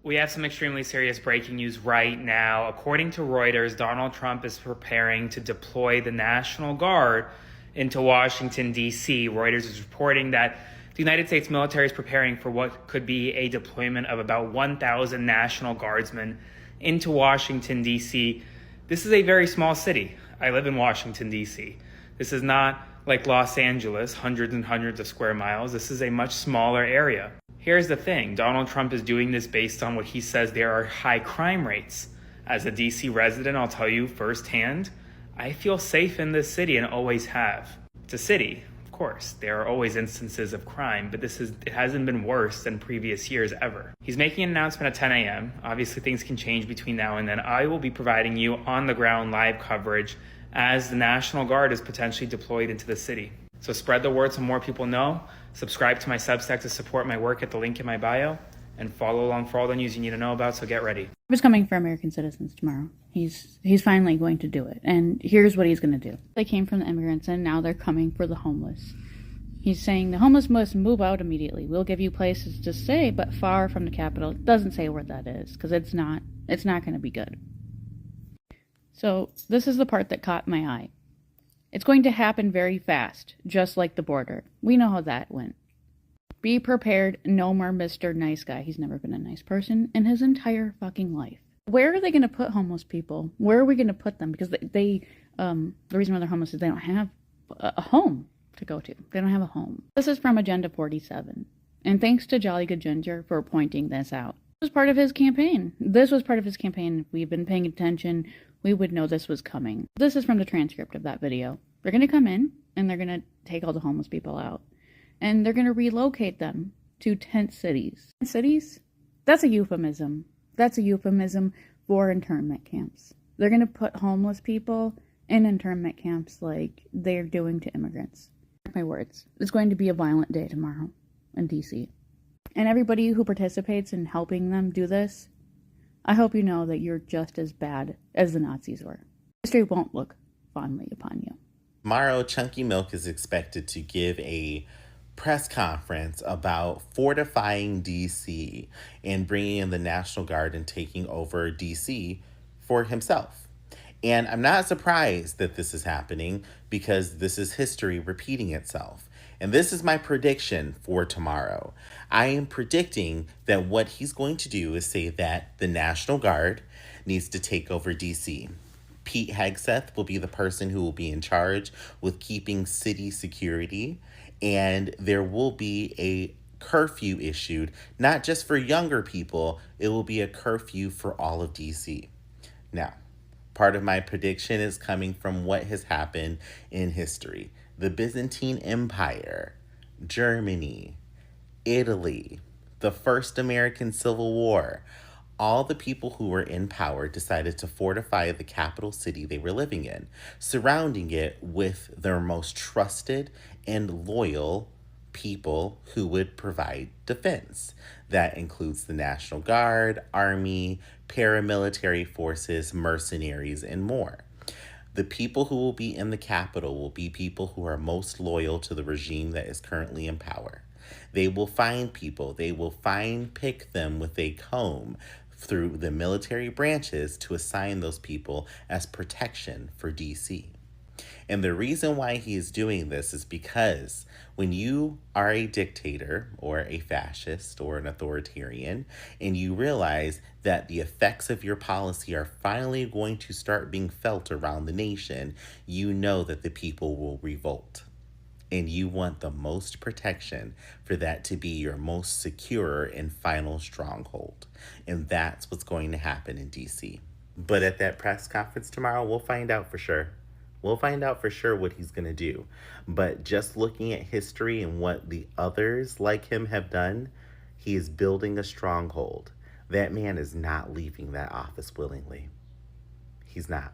We have some extremely serious breaking news right now. According to Reuters, Donald Trump is preparing to deploy the National Guard into Washington, D.C. Reuters is reporting that the United States military is preparing for what could be a deployment of about 1,000 National Guardsmen into Washington, D.C. This is a very small city. I live in Washington, D.C. This is not like Los Angeles, hundreds and hundreds of square miles. This is a much smaller area. Here's the thing. Donald Trump is doing this based on what he says there are high crime rates. As a DC resident, I'll tell you firsthand, I feel safe in this city and always have. It's a city, of course. There are always instances of crime, but it hasn't been worse than previous years ever. He's making an announcement at 10 a.m. Obviously, things can change between now and then. I will be providing you on-the-ground live coverage as the National Guard is potentially deployed into the city. So spread the word so more people know. Subscribe to my Substack to support my work at the link in my bio, and follow along for all the news you need to know about, so get ready. He's coming for American citizens tomorrow. He's finally going to do it. And here's what he's going to do. They came from the immigrants, and now they're coming for the homeless. He's saying the homeless must move out immediately. We'll give you places to stay, but far from the capital. It doesn't say where that is, because it's not going to be good. So this is the part that caught my eye. It's going to happen very fast, just like the border. We know how that went. Be prepared, no more Mr. Nice Guy. He's never been a nice person in his entire fucking life. Where are they going to put homeless people? Where are we going to put them? Because the reason why they're homeless is they don't have a home to go to. They don't have a home. This is from Agenda 47. And thanks to Jolly Good Ginger for pointing this out. This was part of his campaign. If we've been paying attention, we would know this was coming. This is from the transcript of that video. They're going to come in, and they're going to take all the homeless people out. And they're going to relocate them to tent cities. Cities? That's a euphemism. That's a euphemism for internment camps. They're going to put homeless people in internment camps like they're doing to immigrants. Mark my words. It's going to be a violent day tomorrow in D.C. And everybody who participates in helping them do this, I hope you know that you're just as bad as the Nazis were. History won't look fondly upon you. Tomorrow, Chunky Milk is expected to give a press conference about fortifying D.C. and bringing in the National Guard and taking over D.C. for himself. And I'm not surprised that this is happening because this is history repeating itself. And this is my prediction for tomorrow. I am predicting that what he's going to do is say that the National Guard needs to take over D.C. Pete Hegseth will be the person who will be in charge with keeping city security, and there will be a curfew issued, not just for younger people, it will be a curfew for all of DC. Now, part of my prediction is coming from what has happened in history. The Byzantine Empire, Germany, Italy, the First American Civil War. All the people who were in power decided to fortify the capital city they were living in, surrounding it with their most trusted and loyal people who would provide defense. That includes the National Guard, Army, paramilitary forces, mercenaries, and more. The people who will be in the capital will be people who are most loyal to the regime that is currently in power. They will find people, pick them with a comb through the military branches to assign those people as protection for DC. And the reason why he is doing this is because when you are a dictator or a fascist or an authoritarian and you realize that the effects of your policy are finally going to start being felt around the nation, you know that the people will revolt. And you want the most protection for that to be your most secure and final stronghold. And that's what's going to happen in DC. But at that press conference tomorrow, we'll find out for sure. We'll find out for sure what he's going to do. But just looking at history and what the others like him have done, he is building a stronghold. That man is not leaving that office willingly. He's not.